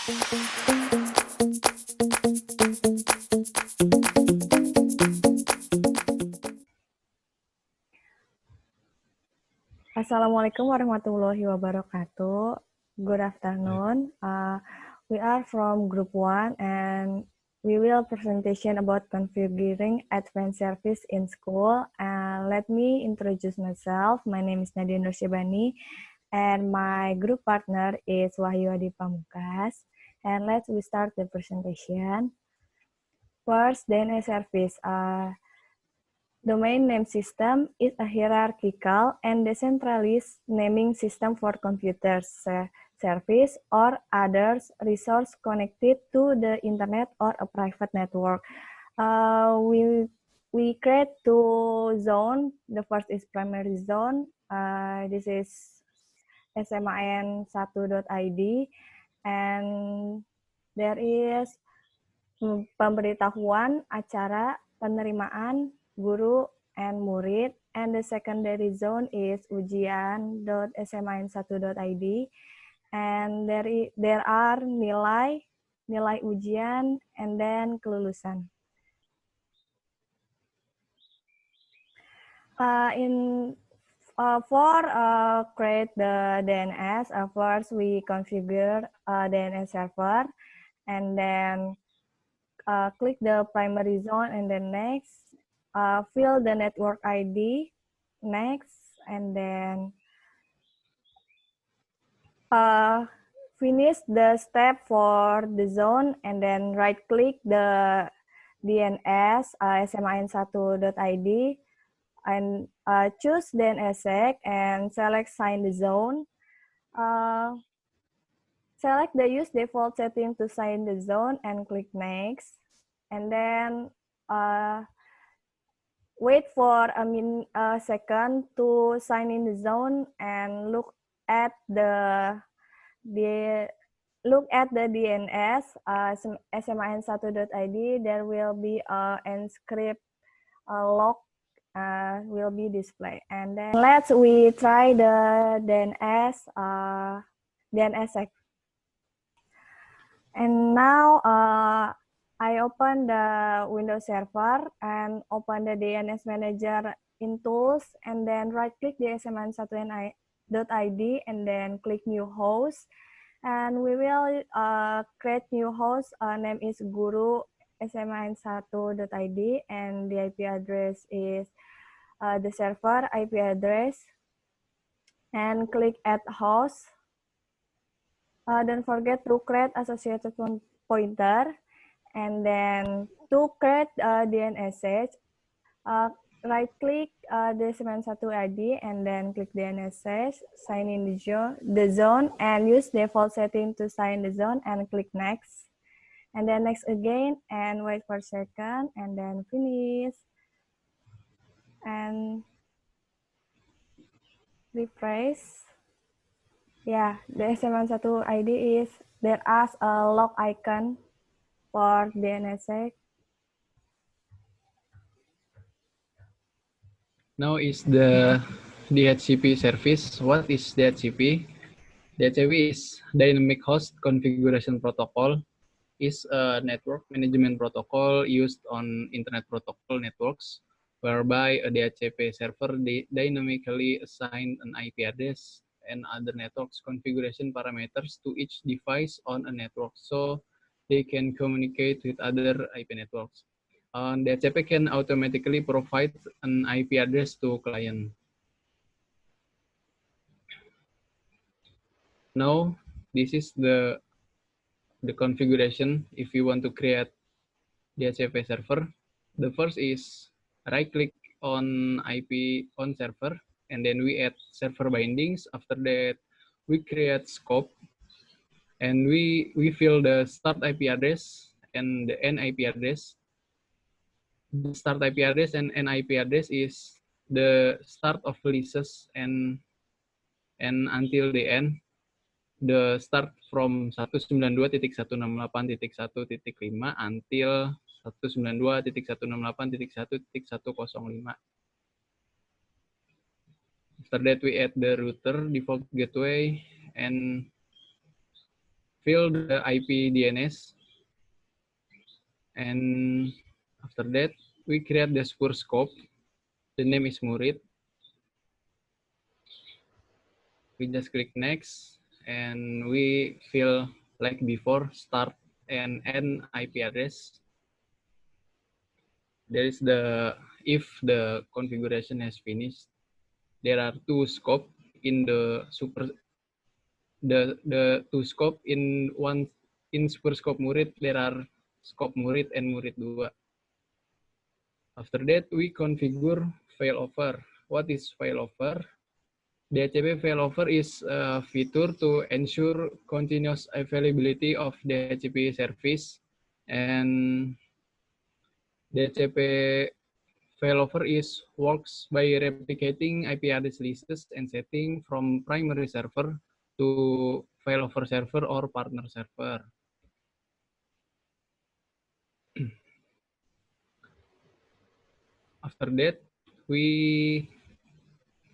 Assalamualaikum warahmatullahi wabarakatuh. Good afternoon. We are from Group 1 and we will presentation about configuring advanced service in school. Let me introduce myself. My name is Nadia Nursyibani and my group partner is Wahyu Adi Pamukas. And let's we start the presentation. First, DNS service. Domain name system is a hierarchical and decentralized naming system for computers, service, or others resource connected to the internet or a private network. We create two zones. The first is primary zone. This is smin1.id, and there is pemberitahuan acara penerimaan guru and murid, and the secondary zone is ujian.smin1.id, and there are nilai ujian, and then kelulusan. For create the DNS, first we configure DNS server, and then click the primary zone, and then next, fill the network ID, next, and then finish the step for the zone, and then right-click the DNS smin1.id, and choose DNSSEC and select sign the zone. Select the use default setting to sign the zone and click next, and then wait for a second to sign in the zone and look at the DNS smin1.id. There will be an encrypt log will be displayed, and then we try the DNSSEC. And now I open the Windows server and open the DNS manager in tools, and then right click the smin1.id and then click new host, and we will create new host. Name is guru smin1.id, and the IP address is the server IP address, and click add host. Don't forget to create associated pointer, and then to create DNSSEC, right-click the smin1.id and then click DNSSEC, sign in the zone, and use default setting to sign the zone, and click next, and then next again, and wait for a second, and then finish, and refresh. Yeah, the smin1.id is there as a log icon for DNSSEC. Now is the DHCP service. What is DHCP? DHCP is Dynamic Host Configuration Protocol. Is a network management protocol used on Internet Protocol networks, whereby a DHCP server dynamically assign an IP address and other networks configuration parameters to each device on a network, so they can communicate with other IP networks. DHCP can automatically provide an IP address to client. Now, this is the configuration if you want to create DHCP server. The first is right-click on IP on server, and then we add server bindings. After that, we create scope, and we fill the start IP address and the end IP address. The start IP address and end IP address is the start of releases and until the end. The start from 192.168.1.5 until 192.168.1.1.105. After that, we add the router, default gateway, and fill the IP DNS, and after that we create the spur scope. The name is Murid. We just click next, and we fill like before, start and end IP address. There is if the configuration has finished, there are two scope in the two scope in one, in super scope Murid. There are scope Murid and Murid 2. After that we configure failover. What is failover? DHCP failover is a feature to ensure continuous availability of DHCP service, and DHCP failover works by replicating IP address lists and setting from primary server to failover server or partner server. After that, we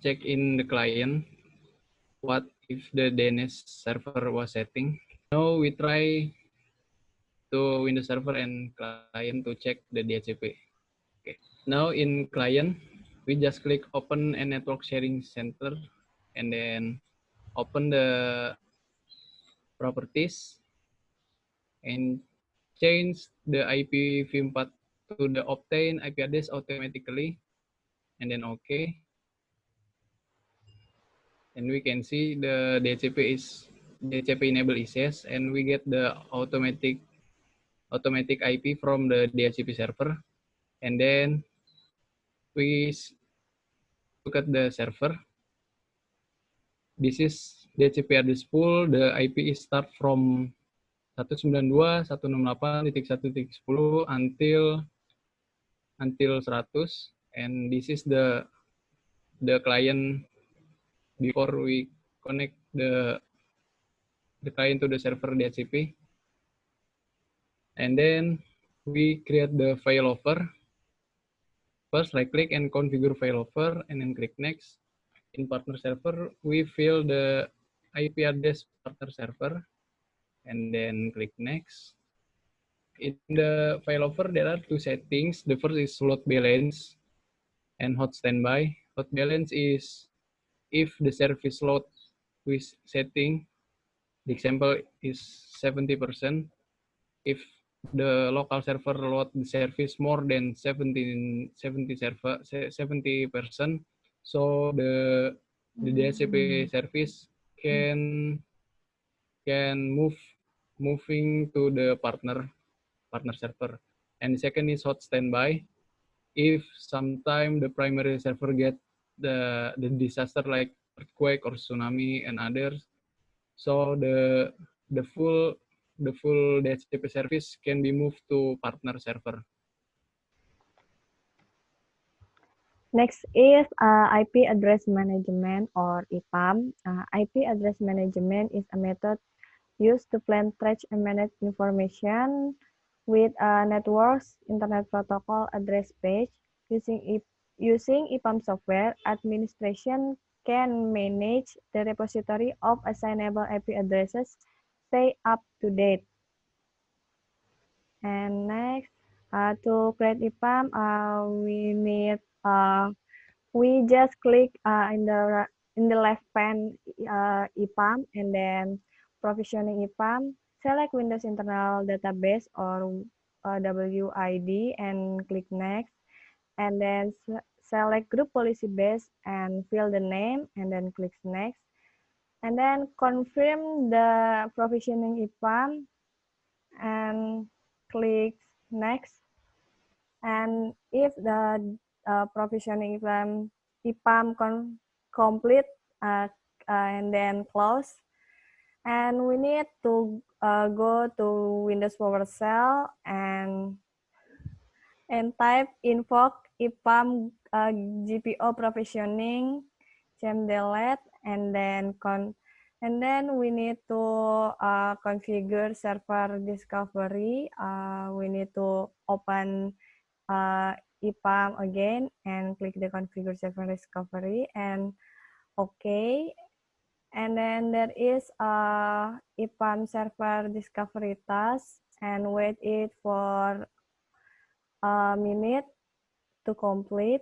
check in the client what if the DNS server was setting. Now we try to Windows Server and client to check the DHCP. Okay. Now in client, we just click open a network sharing center and then open the properties and change the IPv4 to the obtain IP address automatically, and then OK. And we can see the DHCP enable is yes, and we get the automatic IP from the DHCP server. And then we look at the server. This is DHCP address pool. The IP is start from 192.168.1.10 until 100, and this is the client before we connect the client to the server DHCP. And then we create the failover. First, right click and configure failover, and then click next. In partner server, we fill the IP address partner server, and then click next. In the failover, there are two settings. The first is load balance and hot standby. Load balance is if the service load with setting, the example is 70%. If the local server load the service more than 70%, so the DHCP service can moving to the partner server. And the second is hot standby. If sometime the primary server get the disaster like earthquake or tsunami and others, so the full DHCP service can be moved to partner server. Next is IP address management or IPAM. IP address management is a method used to plan, track, and manage information with a network's Internet Protocol address page. Using IPAM software, administration can manage the repository of assignable IP addresses, stay up to date. And next, to create IPAM, we just click in the left pane IPAM, and then provisioning IPAM, select Windows Internal Database or WID and click next, and then select group policy base and fill the name and then click next, and then confirm the provisioning IPAM and click next. And if the provisioning IPAM complete, and then close. And we need to go to Windows PowerShell and type invoke IPAM GPO provisioning delete, and then we need to configure server discovery. We need to open IPAM again and click the configure server discovery and OK. And then there is EPAM server discovery task, and wait it for a minute to complete.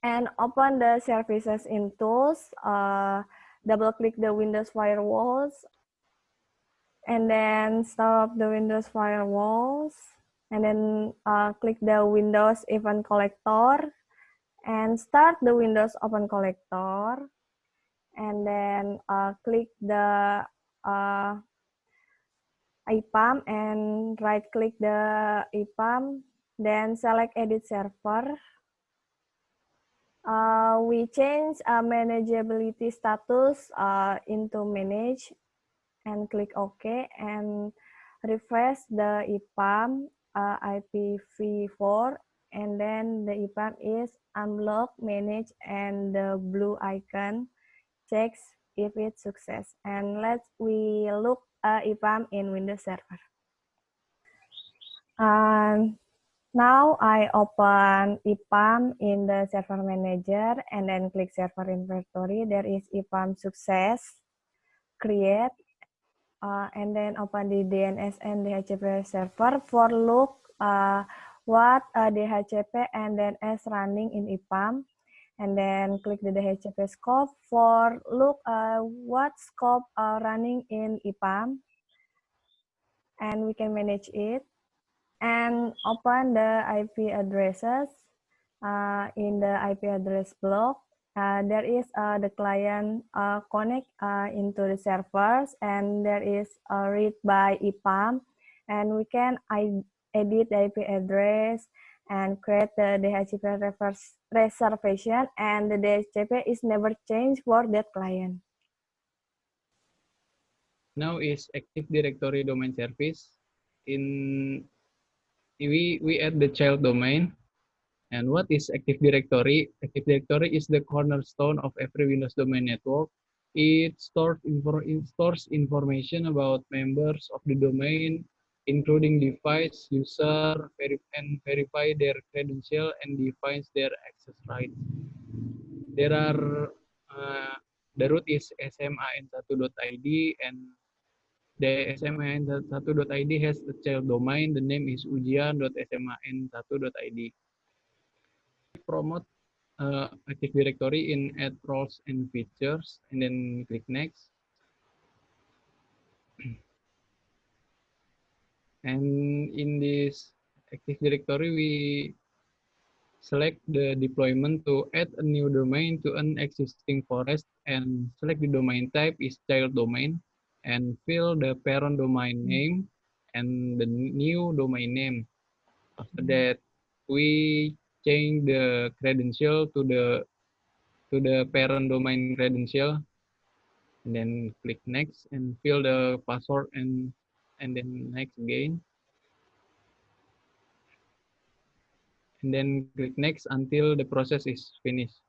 And open the services in tools, double click the Windows firewalls, and then stop the Windows firewalls, and then click the Windows Event Collector, and start the Windows Open Collector, and then click the EPAM and right click the EPAM, then select Edit Server. We change manageability status into Manage and click OK and refresh the EPAM IPv4, and then the EPAM is unblock, manage, and the blue icon checks if it's success. And we look EPAM in Windows Server. Now I open EPAM in the Server Manager and then click Server Inventory. There is EPAM success, create, and then open the DNS and DHCP server for look what DHCP and DNS running in EPAM, and then click the DHCP scope for look what scope running in EPAM, and we can manage it. And open the IP addresses in the IP address block. There is the client connect into the servers, and there is a read by EPAM, and we can edit the IP address and create the DHCP reservation, and the DHCP is never changed for that client. Now is Active Directory domain service. We add the child domain. And what is Active Directory? Active Directory is the cornerstone of every Windows domain network. It stores information about members of the domain, including device, user, and verify their credential and defines their access rights. There are the root is sman1.id, and the sman1.id has a child domain. The name is ujian.sman1.id. Promote Active Directory in Add Roles and Features, and then click Next. And in this Active Directory, we select the deployment to add a new domain to an existing forest, and select the domain type is child domain, and fill the parent domain name and the new domain name. After that, we change the credential to the parent domain credential, and then click next and fill the password, and then next again, and then click next until the process is finished.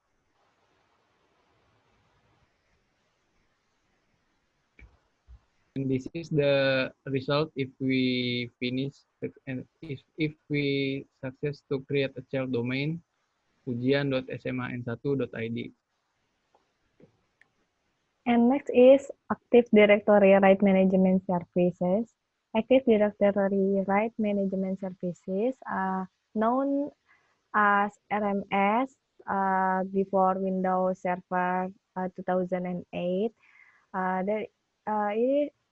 And this is the result if we finish, and if we success to create a child domain ujian.sman1.id. And next is Active Directory Right Management Services. Active Directory Right Management Services are known as RMS before Windows Server 2008.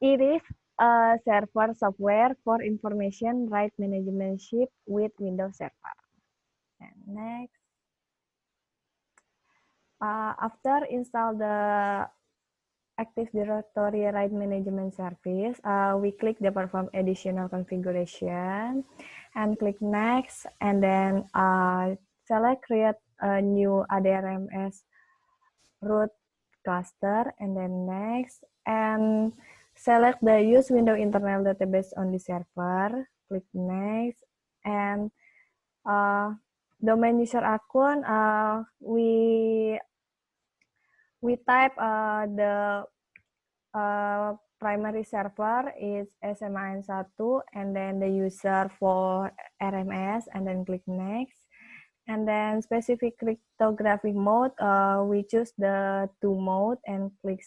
It is a server software for information right management with Windows Server. And next, after install the Active Directory Right Management Service, we click the Perform Additional Configuration and click Next, and then select Create a new ADRMS root cluster, and then Next, and select the Use Windows Internal Database on the server, click Next, and domain user account, we type the primary server is SMAN1, and then the user for RMS, and then click Next. And then specific cryptographic mode, we choose the to mode and click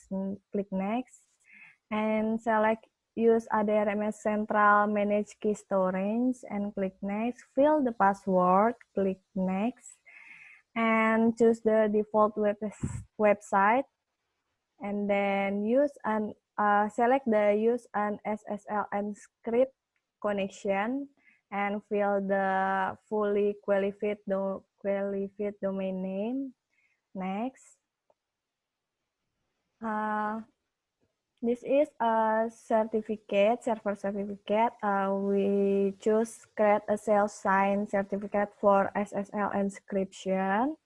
next. And select use ADRMS Central Manage Key Storage and click next. Fill the password, click next. And choose the default website. And then select the use an SSL encrypt connection and fill the fully qualified domain name. Next. This is a certificate, server certificate. We choose create a self-signed certificate for SSL encryption.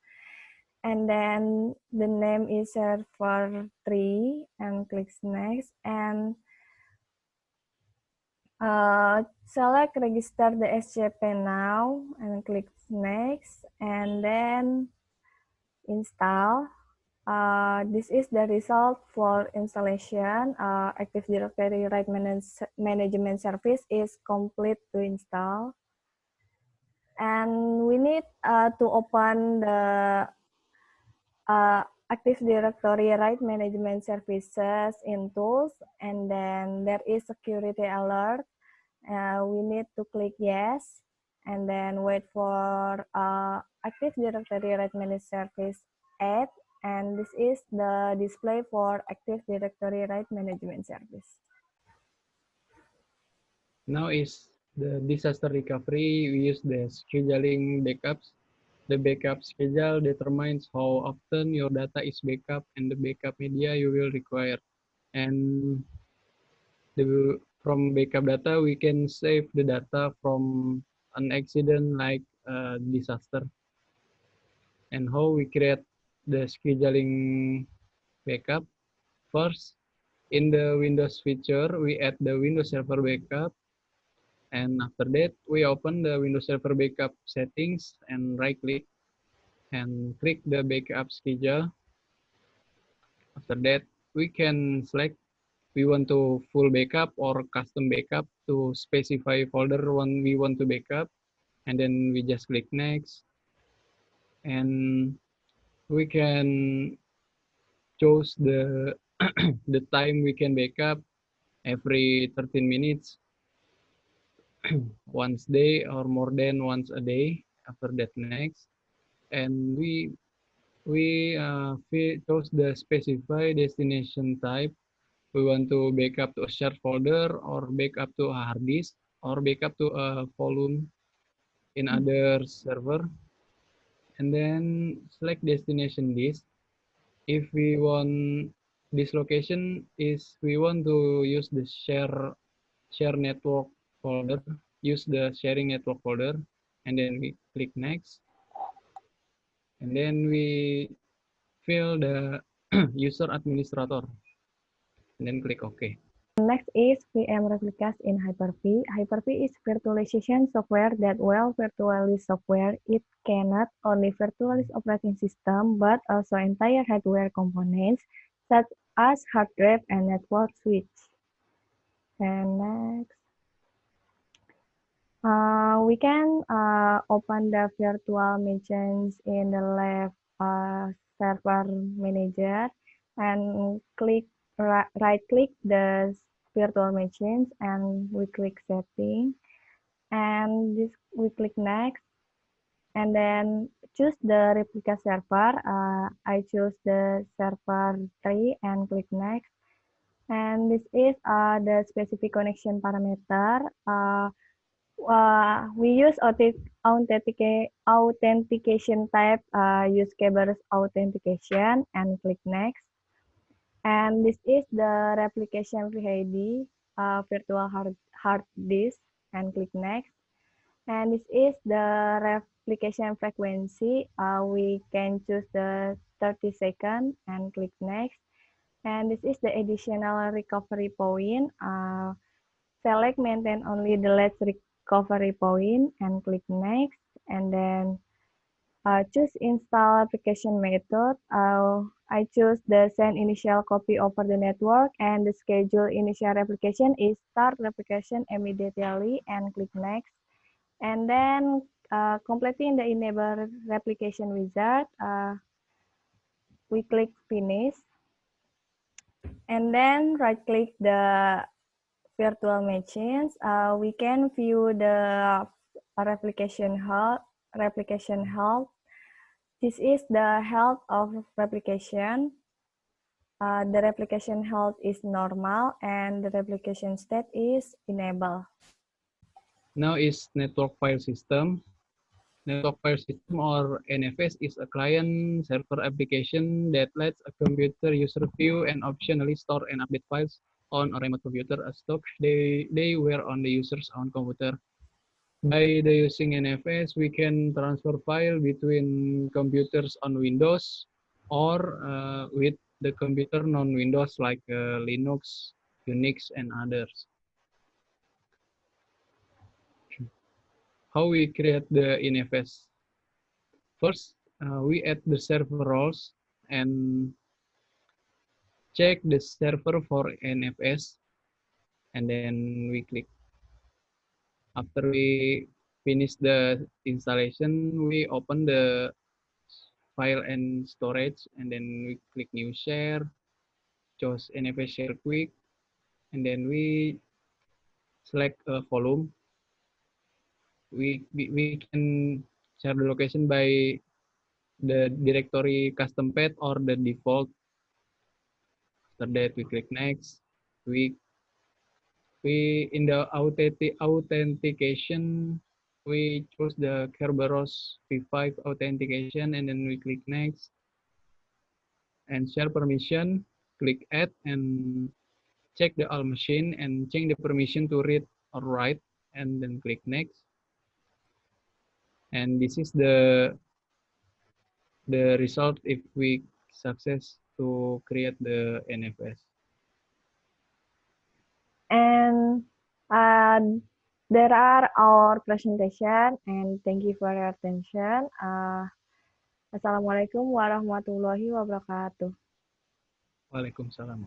And then the name is server 3 and click next. And select register the SCP now and click next. And then install. This is the result for installation. Active Directory Right Management Service is complete to install. And we need to open the Active Directory Right Management Services in Tools, and then there is security alert. We need to click yes, and then wait for Active Directory Right Management Service add, and this is the display for Active Directory Right Management Service. Now is the disaster recovery. We use the scheduling backups. The backup schedule determines how often your data is backup and the backup media you will require. And from backup data, we can save the data from an accident like disaster. And how we create the scheduling backup. First, in the Windows feature, we add the Windows Server Backup. And after that, we open the Windows Server Backup settings and right-click and click the backup schedule. After that, we can select we want to full backup or custom backup to specify folder one we want to backup. And then we just click next. And we can choose the the time we can backup every 13 minutes, once a day or more than once a day. After that next, and we chose the specify destination type. We want to backup to a shared folder or backup to a hard disk or backup to a volume in other server. And then select destination disk. If we want this location is we want to use the share network folder, use the sharing network folder, and then we click next. And then we fill the user administrator and then click OK. Next is VM replicas in Hyper-V. Hyper-V is virtualization software that while virtualize software, it cannot only virtualize operating system, but also entire hardware components such as hard drive and network switch. And next, we can open the virtual machines in the left server manager and right-click the virtual machines and we click setting and we click next and then choose the replica server. I choose the server 3 and click next. And this is the specific connection parameter. We use authentication type, use Kerberos authentication and click next. And this is the replication VID, virtual hard disk and click next. And this is the replication frequency. We can choose the 30 second and click next. And this is the additional recovery point. Select maintain only the last recovery point and click next. And then choose install application method. I choose the send initial copy over the network and the schedule initial replication is start replication immediately and click next. And then completing the enable replication wizard, we click finish, and then right click the virtual machines. We can view the replication health. This is the health of replication. The replication health is normal and the replication state is enable. Now is network file system. Network file system or NFS is a client server application that lets a computer user view and optionally store and update files on a remote computer as though they were on the user's own computer. By using NFS, we can transfer file between computers on Windows or with the computer non-Windows like Linux, Unix, and others. How we create the NFS? First, we add the server roles and check the server for NFS, and then we click. After we finish the installation, we open the file and storage, and then we click new share, choose NFS share quick, and then we select a volume. We can share the location by the directory custom path or the default. After that, we click next. We in the authentication, we choose the Kerberos V5 authentication, and then we click next. And share permission, click add, and check the all machine and change the permission to read or write, and then click next. And this is the result if we success to create the NFS. And there are our presentation, and thank you for your attention. Assalamualaikum warahmatullahi wabarakatuh. Waalaikumsalam.